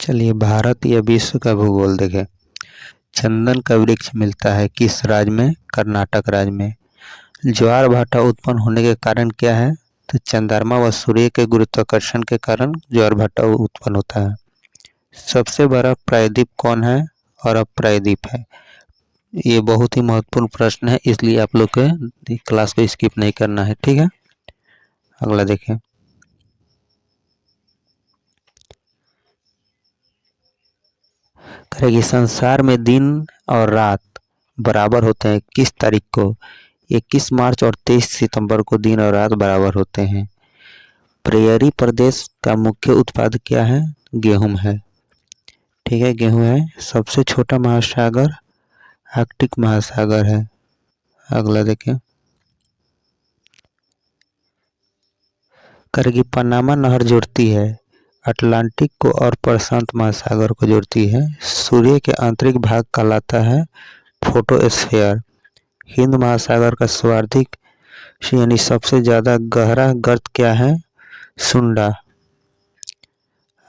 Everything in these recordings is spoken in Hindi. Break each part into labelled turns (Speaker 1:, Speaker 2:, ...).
Speaker 1: चलिए, भारत या विश्व का भूगोल देखें। चंदन का वृक्ष मिलता है किस राज्य में? कर्नाटक राज्य में। ज्वार भाटा उत्पन्न होने के कारण क्या है? तो चंद्रमा व सूर्य के गुरुत्वाकर्षण के कारण ज्वार भाटा उत्पन्न होता है। सबसे बड़ा प्रायद्वीप कौन है? अरब प्रायद्वीप है। ये बहुत ही महत्वपूर्ण प्रश्न है, इसलिए आप लोग के क्लास को स्किप नहीं करना है, ठीक है। अगला देखें। करेगी संसार में दिन और रात बराबर होते हैं किस तारीख को? 21 मार्च और 23 सितंबर को दिन और रात बराबर होते हैं। प्रेयरी प्रदेश का मुख्य उत्पाद क्या है? गेहूं है, ठीक है, गेहूं है। सबसे छोटा महासागर आर्कटिक महासागर है। अगला देखें। करेगी पनामा नहर जोड़ती है अटलांटिक को और प्रशांत महासागर को जोड़ती है। सूर्य के आंतरिक भाग कहलाता है फोटोस्फीयर। हिंद महासागर का सर्वाधिक यानी सबसे ज्यादा गहरा गर्त क्या है? सुंडा।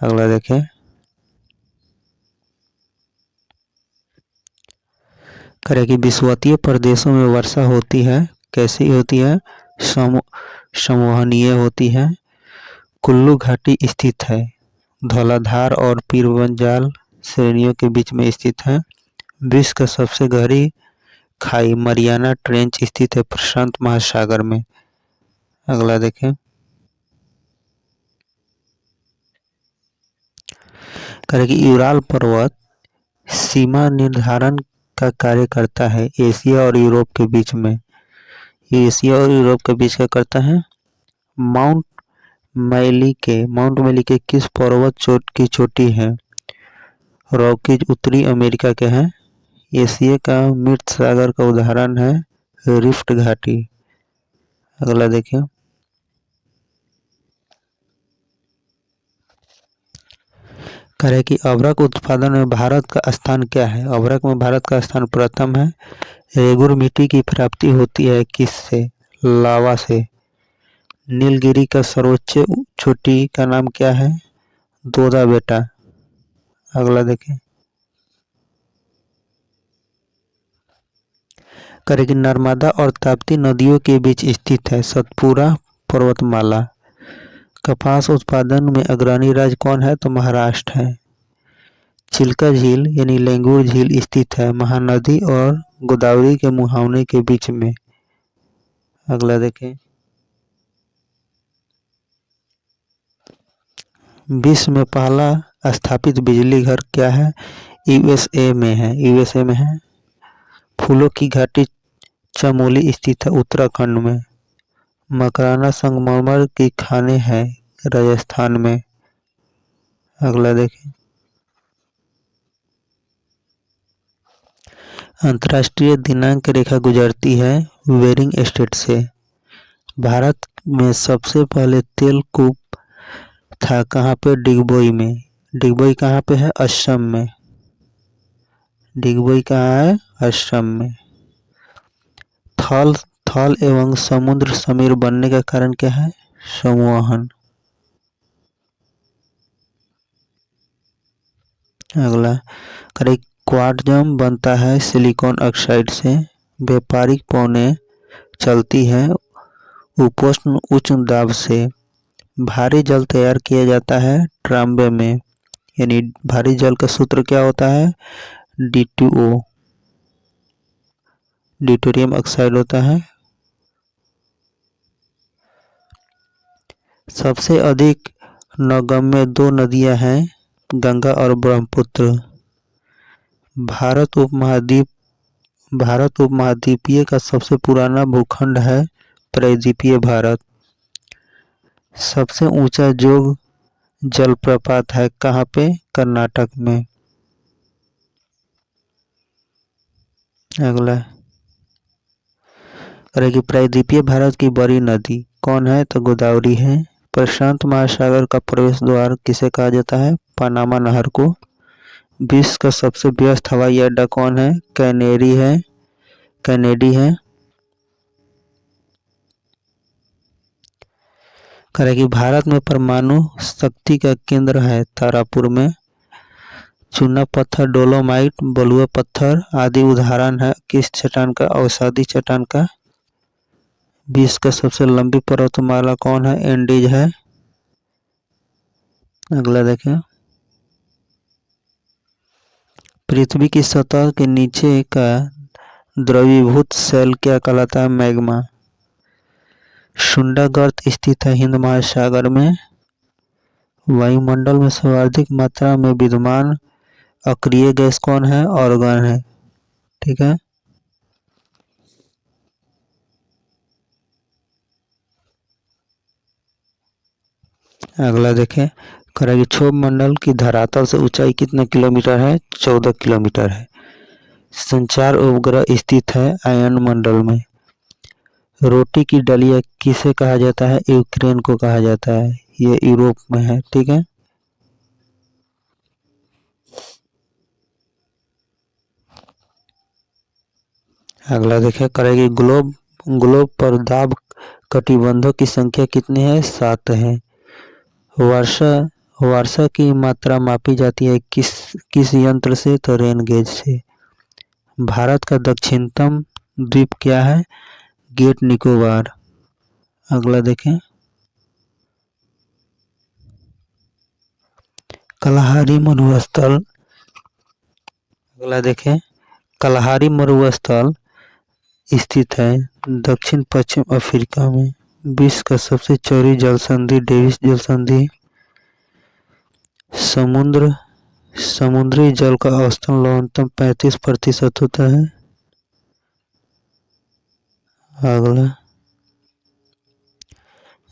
Speaker 1: अगला देखें। करेगी विषुवतीय प्रदेशों में वर्षा होती है, कैसी होती है? संवहनीय होती है। कुल्लू घाटी स्थित है, धौलाधार और पीरबंजाल श्रेणियों के बीच में स्थित है। विश्व का सबसे गहरी खाई मरियाना ट्रेंच स्थित है प्रशांत महासागर में। अगला देखें। करेगी यूराल पर्वत सीमा निर्धारण का कार्य करता है एशिया और यूरोप के बीच में। एशिया और यूरोप के बीच का करता है। माउंट मैली के किस पर्वत की चोटी है? रॉकीज उत्तरी अमेरिका के हैं। एशिया का मृत सागर का उदाहरण है रिफ्ट घाटी। अगला देखिए। करें कि अभ्रक उत्पादन में भारत का स्थान क्या है? अभ्रक में भारत का स्थान प्रथम है। रेगुर मिट्टी की प्राप्ति होती है किससे? लावा से। नीलगिरी का सर्वोच्च चोटी का नाम क्या है? दोदा बेटा। अगला देखें। करें कि नर्मदा और ताप्ती नदियों के बीच स्थित है सतपुरा पर्वतमाला। कपास उत्पादन में अग्रणी राज्य कौन है? तो महाराष्ट्र है। चिल्का झील यानी लेंगुर झील स्थित है महानदी और गोदावरी के मुहावने के बीच में। अगला देखें। विश्व में पहला स्थापित बिजली घर क्या है? यूएसए में है। फूलों की घाटी चमोली स्थित है उत्तराखंड में। मकराना संगमरमर की खानें हैं राजस्थान में। अगला देखें। अंतर्राष्ट्रीय दिनांक रेखा गुजरती है वेरिंग स्टेट से। भारत में सबसे पहले तेल कूप था कहाँ पे? डिगबोई में। डिगबोई कहाँ पे है? असम में। डिगबोई कहाँ है? असम में। थल एवं समुद्र समीर बनने का कारण क्या है? संवहन। अगला करें क्वार्ट्जम बनता है सिलिकॉन ऑक्साइड से। व्यापारिक पौने चलती है उपोष्ण उच्च दाब से। भारी जल तैयार किया जाता है ट्रांबे में, यानी भारी जल का सूत्र क्या होता है? D2O, ड्यूटेरियम ऑक्साइड होता है। सबसे अधिक नगम्य दो नदियां हैं गंगा और ब्रह्मपुत्र। भारत उपमहाद्वीपीय का सबसे पुराना भूखंड है प्रायद्वीपीय भारत। सबसे ऊंचा जोग जलप्रपात है कहाँ पे? कर्नाटक में। अगला करेगी प्रायद्वीपीय भारत की बड़ी नदी कौन है? तो गोदावरी है। प्रशांत महासागर का प्रवेश द्वार किसे कहा जाता है? पनामा नहर को। विश्व का सबसे व्यस्त हवाई अड्डा कौन है? कैनेडी है। करेगी भारत में परमाणु शक्ति का केंद्र है तारापुर में। चूना पत्थर, डोलोमाइट, बलुआ पत्थर आदि उदाहरण है किस चट्टान का? अवसादी चट्टान का। विश्व का सबसे लंबी पर्वतमाला कौन है? एंडीज है। अगला देखें, पृथ्वी की सतह के नीचे का द्रवीभूत शैल क्या कहलाता है? मैग्मा। शुंडा गर्त स्थित है हिंद महासागर में। वायुमंडल में सर्वाधिक मात्रा में विद्यमान अक्रिय गैस कौन है? ऑर्गन है। ठीक है। अगला देखें, करेगी क्षोभ मंडल की धरातल से ऊंचाई कितने किलोमीटर है? 14 किलोमीटर है। संचार उपग्रह स्थित है आयन मंडल में। रोटी की डलिया किसे कहा जाता है? यूक्रेन को कहा जाता है, ये यूरोप में है। ठीक है। अगला देखें, करेगी ग्लोब पर दाब कटिबंधों की संख्या कितनी है? 7 है। वर्षा की मात्रा मापी जाती है किस यंत्र से? तो रेन गेज से। भारत का दक्षिणतम द्वीप क्या है? ग्रेट निकोबार। अगला देखें, कलाहारी मरुस्थल। अगला देखें, कलाहारी मरुस्थल स्थित है दक्षिण पश्चिम अफ्रीका में। विश्व का सबसे चौड़ी जलसंधि डेविस जलसंधि। समुद्री जल का औसतन लवणता 35% होता है। अगला,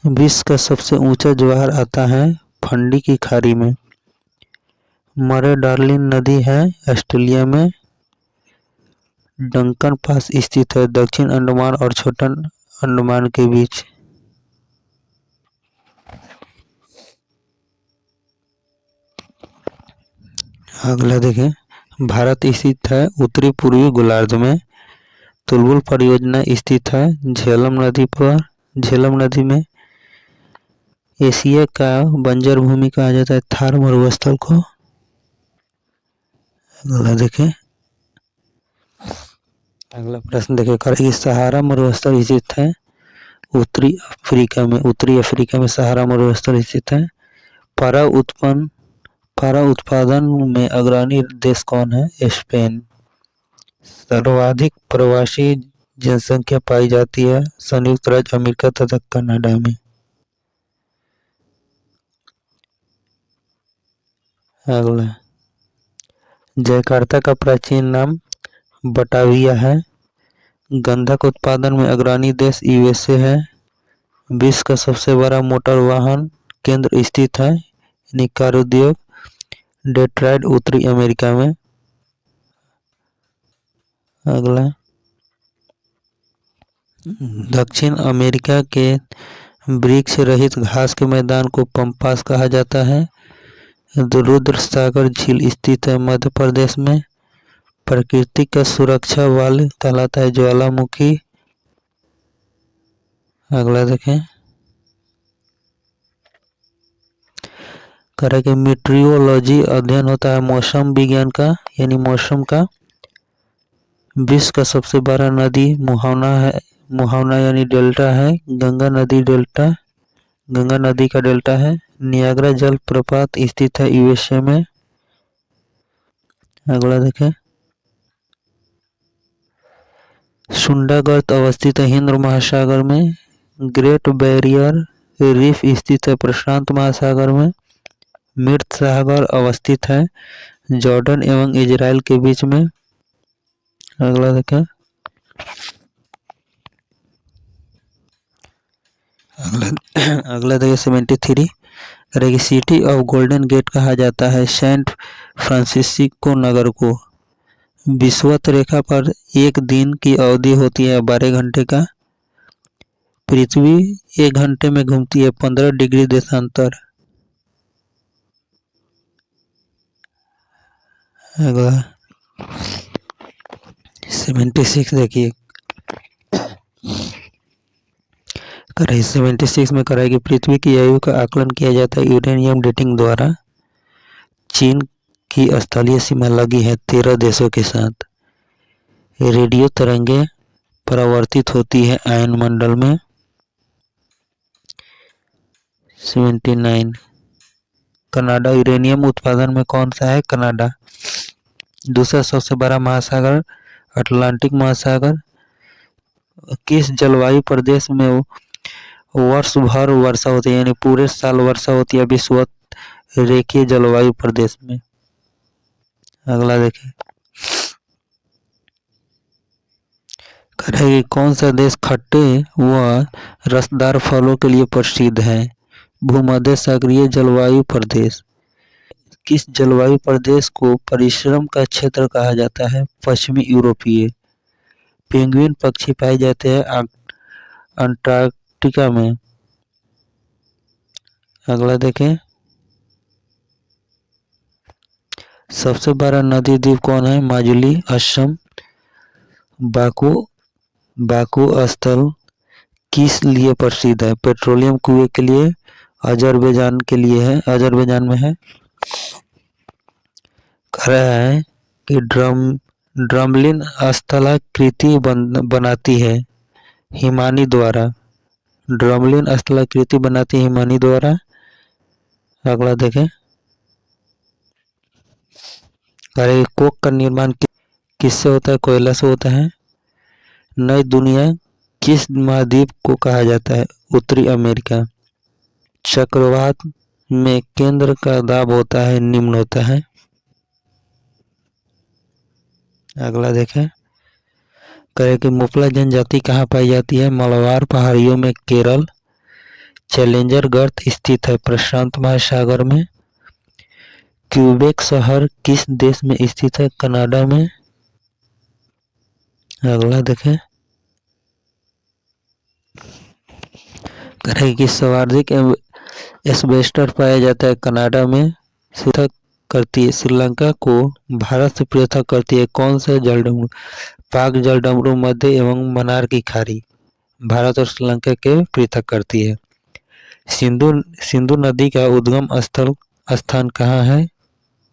Speaker 1: विश्व का सबसे ऊंचा ज्वार आता है फंडी की खाड़ी में। मरे डार्लिन नदी है ऑस्ट्रेलिया में। डंकन पास स्थित है दक्षिण अंडमान और छोटा अंडमान के बीच। अगला देखें, भारत स्थित है उत्तरी पूर्वी गोलार्ध में। तुलबुल परियोजना स्थित है झेलम नदी पर, झेलम नदी में। एशिया का बंजर भूमि कहा जाता है थार मरुस्थल को। अगला देखें, अगला प्रश्न देखें, करेगी सहारा मरुस्थल स्थित है उत्तरी अफ्रीका में सहारा मरुस्थल स्थित है। पारा उत्पादन में अग्रणी देश कौन है? स्पेन। सर्वाधिक प्रवासी जनसंख्या पाई जाती है संयुक्त राज्य अमेरिका तथा कनाडा में। अगला, जकार्ता का प्राचीन नाम बटाविया है। गंधक उत्पादन में अग्रणी देश यूएसए है। विश्व का सबसे बड़ा मोटर वाहन केंद्र स्थित है कार उद्योग डेट्रॉयट उत्तरी अमेरिका में। अगला, दक्षिण अमेरिका के वृक्ष रहित घास के मैदान को पंपास कहा जाता है। रुद्र सागर झील स्थित है मध्य प्रदेश में। प्रकृति का सुरक्षा बल कहलाता है ज्वालामुखी। अगला देखें, करेंगे मीटरियोलॉजी अध्ययन होता है मौसम विज्ञान का यानी मौसम का। विश्व का सबसे बड़ा नदी मुहाना है, मुहाना यानी डेल्टा है। गंगा नदी का डेल्टा है। नियाग्रा जल प्रपात स्थित है यूएसए में। अगला देखें, शुंडा गर्त अवस्थित है हिंद महासागर में। ग्रेट बैरियर रीफ स्थित है प्रशांत महासागर में। मृत सागर अवस्थित है जॉर्डन एवं इजराइल के बीच में। अगला देखें, अगला देखिए 73 करेगी सिटी ऑफ गोल्डन गेट कहा जाता है सैंट फ्रांसिस्को नगर को। विषुवत रेखा पर एक दिन की अवधि होती है 12 घंटे का। पृथ्वी 1 घंटे में घूमती है 15 डिग्री देशांतर। अगला 76 देखिए, 76 में कराएगी पृथ्वी की आयु का आकलन किया जाता है यूरेनियम डेटिंग द्वारा। चीन की स्थलीय सीमा लगी है 13 देशों के साथ। रेडियो तरंगे परावर्तित होती है आयन मंडल में। 79। कनाडा यूरेनियम उत्पादन में कौन सा है? कनाडा। दूसरा सबसे बड़ा महासागर अटलांटिक महासागर। किस जलवायु प्रदेश में वर्ष भर वर्षा होती है, यानी पूरे साल वर्षा होती है विषुवत रेखीय जलवायु प्रदेश में? अगला देखें। करेगी कौन सा देश खट्टे व रसदार फलों के लिए प्रसिद्ध है? भूमध्य सागरीय जलवायु प्रदेश। किस जलवायु प्रदेश को परिश्रम का क्षेत्र कहा जाता है? पश्चिमी यूरोपीय। पेंगुइन पक्षी पाए जाते हैं अंटार्कटिका में। अगला देखें। सबसे बड़ा नदी द्वीप कौन है? माजुली, असम। बाकू स्थल किस लिए प्रसिद्ध है? पेट्रोलियम कुएं के लिए। अजरबैजान के लिए है, अजरबैजान में है। कह रहा है कि ड्रमलिन स्थलाकृति बनाती है हिमानी द्वारा। ड्रमलिन स्थलाकृति बनाती है हिमानी द्वारा। अगला देखें। अरे कोक का निर्माण किससे होता है? कोयला से होता है। नई दुनिया किस महाद्वीप को कहा जाता है? उत्तरी अमेरिका। चक्रवात में केंद्र का दाब होता है निम्न होता है। अगला देखें। कहे कि मुफला जनजाति कहाँ पाई जाती है? मलबार पहाड़ियों में, केरल। चैलेंजर गर्त स्थित है प्रशांत महासागर में। क्यूबेक शहर किस देश में स्थित है? कनाडा में। अगला देखें। कहे कि सर्वाधिक एस्बेस्टर पाया जाता है कनाडा में। पृथक करती है श्रीलंका को भारत से पृथक करती है कौन सा जलडमरू? पाक जलडमरू, मध्य एवं मनार की खाड़ी भारत और श्रीलंका के पृथक करती है। सिंधु नदी का उद्गम स्थान कहाँ है?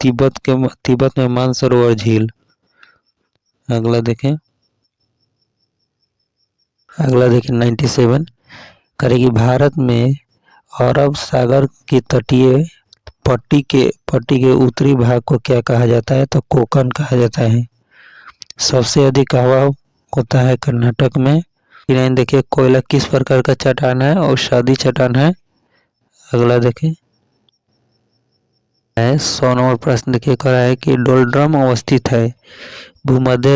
Speaker 1: तिब्बत में मानसरोवर झील। अगला देखें। 97 करेगी भारत में अरब सागर की तटीय पट्टी के उत्तरी भाग को क्या कहा जाता है? तो कोकण कहा जाता है। सबसे अधिक हवा होता है कर्नाटक में। देखिए कोयला किस प्रकार का चट्टान है? औषधि चट्टान है। अगला देखें। 100 नंबर प्रश्न देखिए कह रहा है कि डोलड्रम अवस्थित है भूमध्य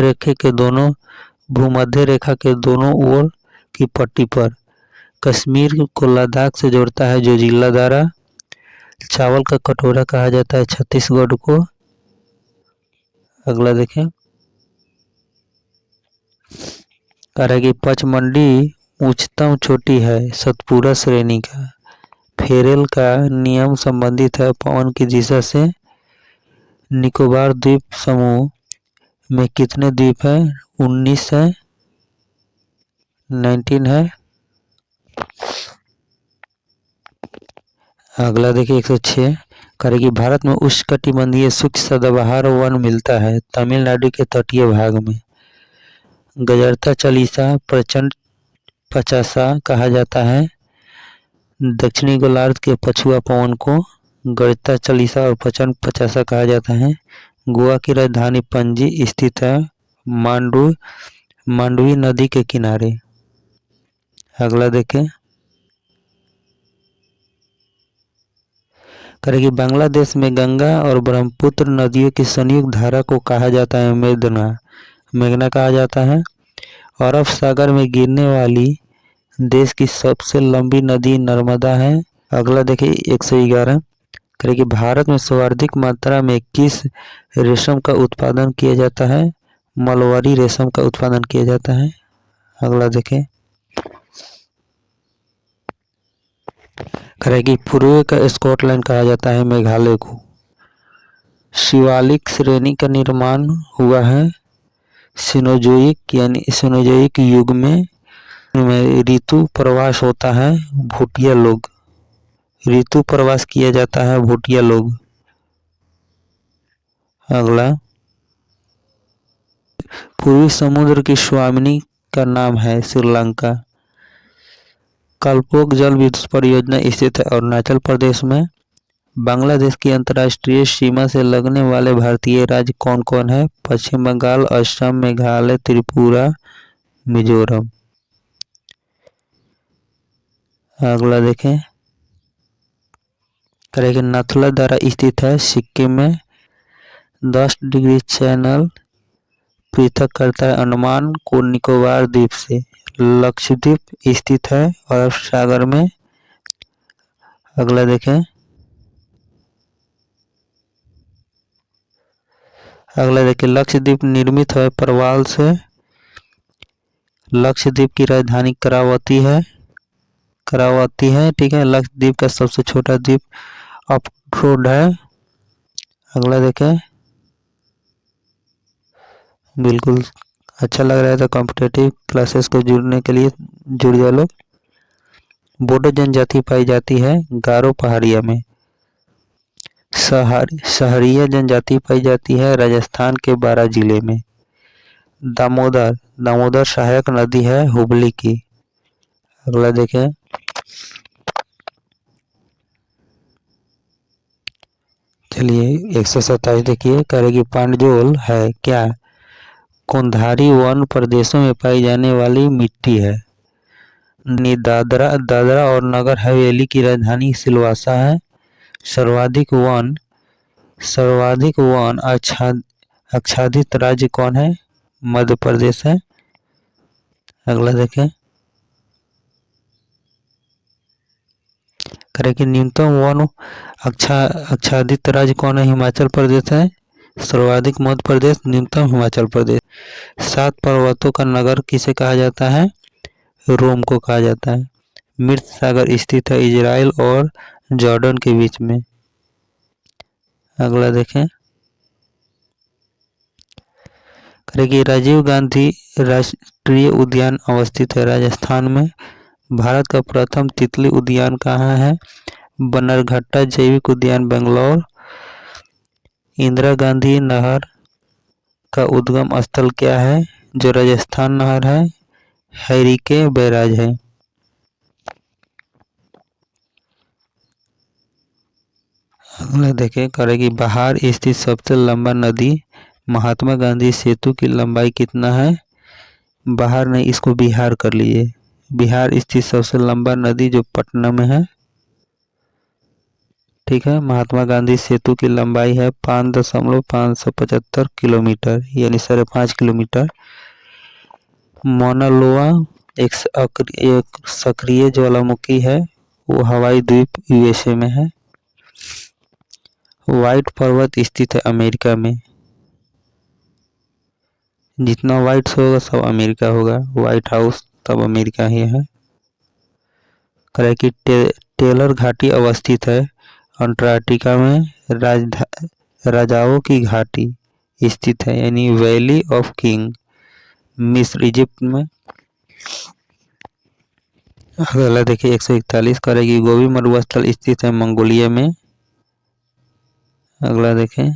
Speaker 1: रेखा के दोनों ओर की पट्टी पर। कश्मीर को लद्दाख से जोड़ता है जोजिला दारा। चावल का कटोरा कहा जाता है छत्तीसगढ़ को। अगला देखें। कह रहा है कि पचमंडी उच्चतम चोटी है सतपुरा श्रेणी का। फेरेल का नियम संबंधित है पवन की दिशा से। निकोबार द्वीप समूह में कितने द्वीप है? 19 है। 19 है। अगला देखिए 106 करेगी भारत में उष्णकटिबंधीय शुष्क सदाबहार वन मिलता है तमिलनाडु के तटीय भाग में। गजरता चालीसा प्रचंड पचासा कहा जाता है दक्षिणी गोलार्ध के पछुआ पवन को गजरता चालीसा और प्रचंड पचासा कहा जाता है। गोवा की राजधानी पणजी स्थित है मांडवी नदी के किनारे। अगला देखें। करेगी बांग्लादेश में गंगा और ब्रह्मपुत्र नदियों की संयुक्त धारा को कहा जाता है मेघना कहा जाता है। अरब सागर में गिरने वाली देश की सबसे लंबी नदी नर्मदा है। अगला देखिए 111 करेगी भारत में सर्वाधिक मात्रा में किस रेशम का उत्पादन किया जाता है? मलबरी रेशम का उत्पादन किया जाता है। अगला देखें। करेगी पूर्व का स्कॉटलैंड कहा जाता है मेघालय को। शिवालिक श्रेणी का निर्माण हुआ है सिनोजोइक युग में ऋतु प्रवास होता है भूटिया लोग। ऋतु प्रवास किया जाता है भूटिया लोग। अगला, पूर्वी समुद्र की स्वामिनी का नाम है श्रीलंका। कलपोक जल विद्युत परियोजना स्थित है अरुणाचल प्रदेश में। बांग्लादेश की अंतर्राष्ट्रीय सीमा से लगने वाले भारतीय राज्य कौन कौन है? पश्चिम बंगाल, असम, मेघालय, त्रिपुरा, मिजोरम। अगला देखें, करेंगे नथुला द्वारा स्थित है सिक्किम में। 10 डिग्री चैनल पृथक करता है अंडमान को निकोबार द्वीप से। लक्षद्वीप स्थित है अरब सागर में। अगला देखें, लक्षद्वीप निर्मित है प्रवाल से। लक्षद्वीप की राजधानी करावती है। ठीक है। लक्षद्वीप का सबसे छोटा द्वीप अपरोड है। अगला देखें, बिल्कुल अच्छा लग रहा है तो कॉम्पिटेटिव क्लासेस को जुड़ने के लिए जुड़ जाओ लोग। बोडो जनजाति पाई जाती है गारो पहाड़िया में। सहरिया जनजाति पाई जाती है राजस्थान के 12 जिले में। दामोदर सहायक नदी है हुबली की। अगला देखें, चलिए 127 देखिए, करेगी पांडजोल है क्या? कोंधारी वन प्रदेशों में पाई जाने वाली मिट्टी है। दादरा और नगर हवेली की राजधानी सिलवासा है। सर्वाधिक वन आच्छादित राज्य कौन है? मध्य प्रदेश है। अगला देखें, करें कि न्यूनतम वन आच्छादित राज्य कौन है? हिमाचल प्रदेश है। सर्वाधिक मध्य प्रदेश, न्यूनतम हिमाचल प्रदेश। 7 पर्वतों का नगर किसे कहा जाता है? रोम को कहा जाता है। मृत सागर स्थित है इजराइल और जॉर्डन के बीच में। अगला देखें, करेंगे राजीव गांधी राष्ट्रीय उद्यान अवस्थित है राजस्थान में। भारत का प्रथम तितली उद्यान कहाँ है? बन्नरघट्टा जैविक उद्यान बेंगलोर। इंदिरा गांधी नहर का उद्गम स्थल क्या है? जो राजस्थान नहर है हरिके बैराज है। अगला देखें, करेगी बाहर स्थित सबसे लंबा नदी महात्मा गांधी सेतु की लंबाई कितना है? बाहर नहीं, इसको बिहार कर लीजिए। बिहार स्थित सबसे लंबा नदी जो पटना में है। ठीक है। महात्मा गांधी सेतु की लंबाई है 5.575 किलोमीटर यानी 5.5 किलोमीटर। मोना लोआ एक सक्रिय ज्वालामुखी है, वो हवाई द्वीप यूएसए में है। व्हाइट पर्वत स्थित है अमेरिका में। जितना व्हाइट होगा सब अमेरिका होगा। व्हाइट हाउस तब अमेरिका ही है। करें कि टेलर घाटी अवस्थित है अंटार्कटिका में। राजाओं की घाटी स्थित है यानी वैली ऑफ किंग मिस्र इजिप्ट में। अगला देखिए 141, करेगी गोबी मरुस्थल स्थित है मंगोलिया में। अगला देखें,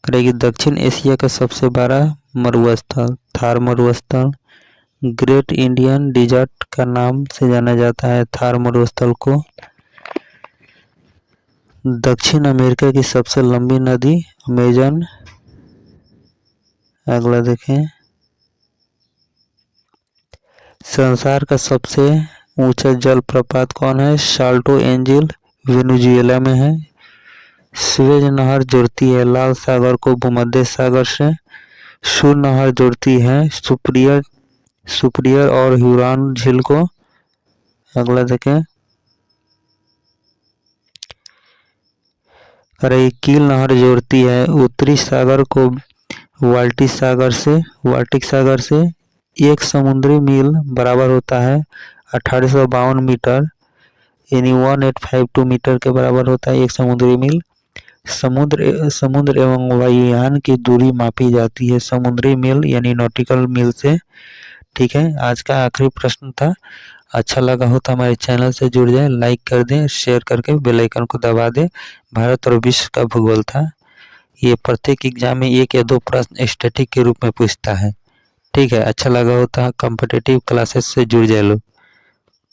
Speaker 1: करेगी दक्षिण एशिया का सबसे बड़ा मरुस्थल थार मरुस्थल। ग्रेट इंडियन डिजर्ट का नाम से जाना जाता है थार मरुस्थल को। दक्षिण अमेरिका की सबसे लंबी नदी अमेजन। अगला देखें, संसार का सबसे ऊंचा जलप्रपात कौन है? साल्टो एंजिल वेनेजुएला में है। स्वेज नहर जोड़ती है लाल सागर को भूमध्य सागर से। सुर नहर जोड़ती है सुपिरियर और ह्यूरॉन झील को। अगला देखें, अरे कील नहर जोड़ती है उत्तरी सागर को बाल्टिक सागर से। एक समुद्री मील बराबर होता है 1852 मीटर यानी 1852 मीटर के बराबर होता है एक समुद्री मील। समुद्र एवं वायुयान की दूरी मापी जाती है समुद्री मील यानी नॉटिकल मील से। ठीक है, आज का आखिरी प्रश्न था। अच्छा लगा हो तो हमारे चैनल से जुड़ जाए, लाइक कर दें, शेयर करके बेल आइकन को दबा दें। भारत और विश्व का भूगोल था। ये प्रत्येक एग्जाम में 1 या 2 प्रश्न स्टैटिक के रूप में पूछता है। ठीक है, अच्छा लगा हो तो कॉम्पिटिटिव क्लासेस से जुड़ जाए लोग।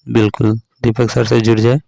Speaker 1: बिल्कुल, दीपक सर से जुड़ जाए।